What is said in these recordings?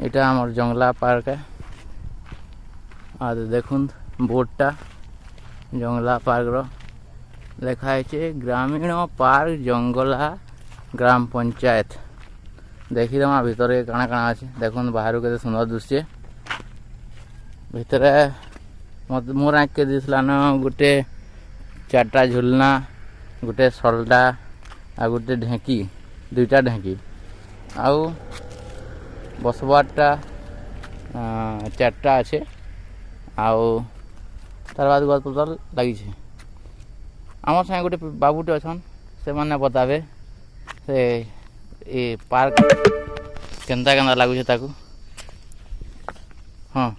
এটা আমার জংলা পার্ক আর দেখুন বোর্ডটা জংলা পার্কর লেখা হয়েছে গ্রামীণ পার্ক জঙ্গলা গ্রাম পঞ্চায়েত। ଦେଖିଦେମା ଭିତରେ କାଣା କାଣା ଅଛି। ଦେଖୁନ୍ ବାହାରୁ କେତେ ସୁନ୍ଦର ଦିଶୁଛେ। ଭିତରେ ମୋର୍ ଆଙ୍କେ ଦିଶଲାନ ଗୋଟେ 4ଟା ଝୁଲନା, ଗୋଟେ ସଲଡ଼ା ଆଉ ଗୋଟେ ଢେଙ୍କି, 2ଟା ଢେଙ୍କି ଆଉ ବସବାରଟା 4ଟା ଅଛେ ଆଉ ତାର ବାଦ ଗଛ ପତ୍ର ଲାଗିଛେ। আমার সাথে গোটে বাবুଟେ অছন, ସେମାନେ বতাবে ସେ ଏ ପାର୍କ କେନ୍ତା କେନ୍ତା ଲାଗୁଛେ ତାକୁ। ହଁ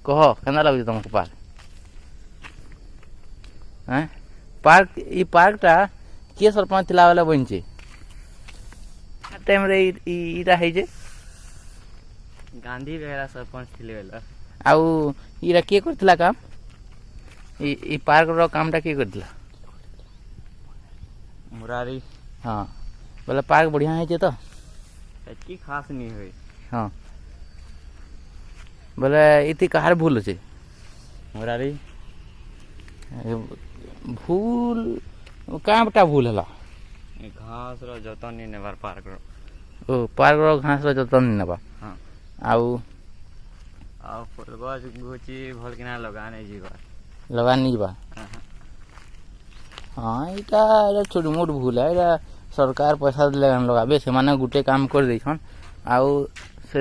କହ କେନ୍ତା ଲାଗୁଛେ ତମକୁ ପାର୍କ? ପାର୍କ ଇ ପାର୍କଟା କିଏ ସରପଞ୍ଚ ଥିଲା ବେଲେ ବନିଛେ? ଟାଇମ୍ରେ ଇଟା ହେଇଛେ? ଗାନ୍ଧୀ ବେହେରା ସରପଞ୍ଚ ଥିଲେ ବେଲେ। ଆଉ ଇଟା କିଏ କରିଥିଲା କାମ? ଇ ପାର୍କର କାମଟା କିଏ କରିଥିଲା? मुरारी। हाँ बोले पार्क बढ़िया है तो इतनी खास नहीं हुई। हाँ बोले इतनी कहार भूल अच्छे मुरारी भूल कहाँ बटा भूल है घास रो जतन नहीं नेबार पार्क रो। ओ पार्क रो घास रो जतन नहीं नेबा। हाँ आउ फूल गछ गुची भल किना लगाने जीवा लगा नहीं जीवा। हाँ यहाँ छोट मोट भूल है। यहाँ सरकार पैसा लगाबे से गोटे काम कर देछन आउ से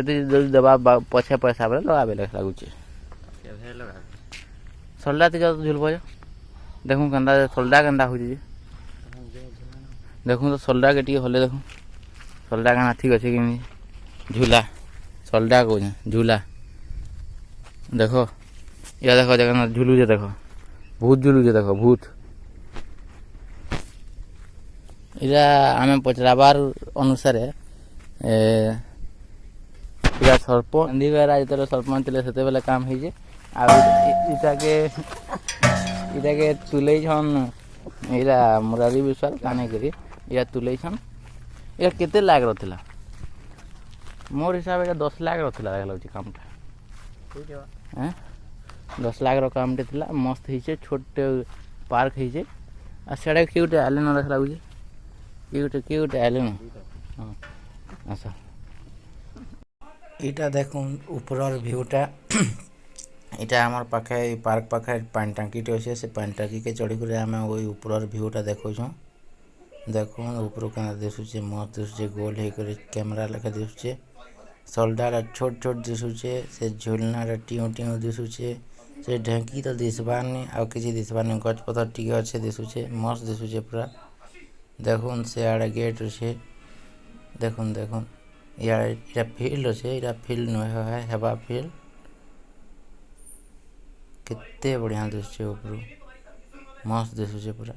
देवा पछे पैसा बेले लगाबे लगुचे। सलडा ते झुलब देखूँ केन्ता सलडा केन्ता हो देखूँ तो सलडा के टी हले देखूँ सलडा केना ठीक अच्छे कि झूला सलडा कौन झूला देख या देख जगह झुलुचे देख भूत झुलुचे देख भूत। इरा आम पचराबार अनुसार इरा सरपंच गांधी बेहरा जो सरपंच थे से बेले काम होइए इटाके तुले छन इरा मुरारी विश्वास काने करी इरा तुले छन। इरा केते लाख रथिला मोर हिसाब 10 लाख रथिला लागलाउची कामटा। 10 लाख रो कामटे थिला मस्त हिचे छोटे पार्क हिचे आ सेडा क्यूटे आले न रख लागुची क्यूट आले न। हाँ अच्छा इटा देखुन ऊपर व्यूटा इटा हमार पाखे पार्क पाखे पानी टांकीटे अच्छे से पानी टांकी के चढ़ी कर आम वही ऊपर व्यूटा देखो देखुन ऊपर क्या दिशुचे मस्त दिशुचे गोल होकर कैमरा लेखा दिशुचे सलडाटा छोट छोट दिशुचे से झुलनाटा टिऊ टिऊ दिशुचे से ढेंकी तो दिशबार नहीं आउ किसी दिशबार नहीं गछ पतर टी अच्छे दिशुचे मस्त दिशुचे पूरा। देखुन से आड़े गेट अच्छे देखुन देखुन इटा फील्ड अच्छे इटा फील्ड नुह है हेबा फील्ड केते बढ़िया दिशुचे ऊपर मस्त दिशुचे पूरा।